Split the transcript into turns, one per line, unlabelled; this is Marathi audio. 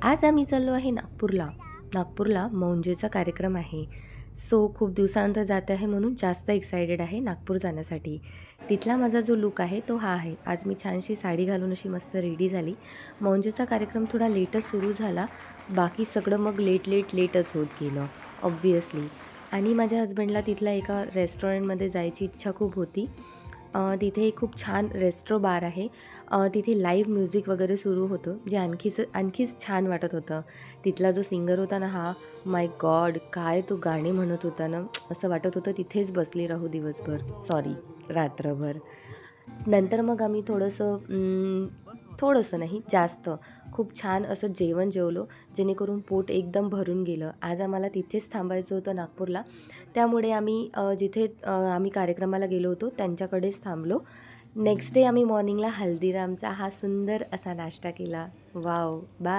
आज आम्ही चाललो आहे नागपूरला. नागपूरला मौंजेचा कार्यक्रम आहे. सो खूप दिवसानंतर जाते आहे म्हणून जास्त एक्सायटेड आहे नागपूर जाण्यासाठी. तिथला माझा जो लूक आहे तो हा आहे. आज मी छानशी साडी घालून अशी मस्त रेडी झाली. मौंजेचा कार्यक्रम थोडा लेटच सुरू झाला. बाकी सगळं मग लेटच होत गेलं ऑब्व्हियसली. आणि माझ्या हसबंडला तिथल्या एका रेस्टॉरंटमध्ये जायची इच्छा खूप होती. तिथे एक खूप छान रेस्ट्रो बार आहे. तिथे लाईव्ह म्युझिक वगैरे सुरू होतं, जे आणखीच छान वाटत होतं. तिथला जो सिंगर होता ना, हा माय गॉड! काय तो गाणे म्हणत होता ना, असं वाटत होतं तिथेच बसले राहू दिवसभर, सॉरी रात्रभर. नंतर मग आम्ही थोडंसं नाही जास्त, खूप छान असं जेवण जेवलो, जेणेकरून पोट एकदम भरून गेलं. आज आम्हाला तिथेच थांबायचं होतं नागपूरला. त्यामुळे आम्ही जिथे आम्ही कार्यक्रमाला गेलो होतो त्यांच्याकडेच थांबलो. नेक्स्ट डे आम्ही मॉर्निंगला हल्दीरामचा हा सुंदर असा नाश्ता केला. वॉव! बाय.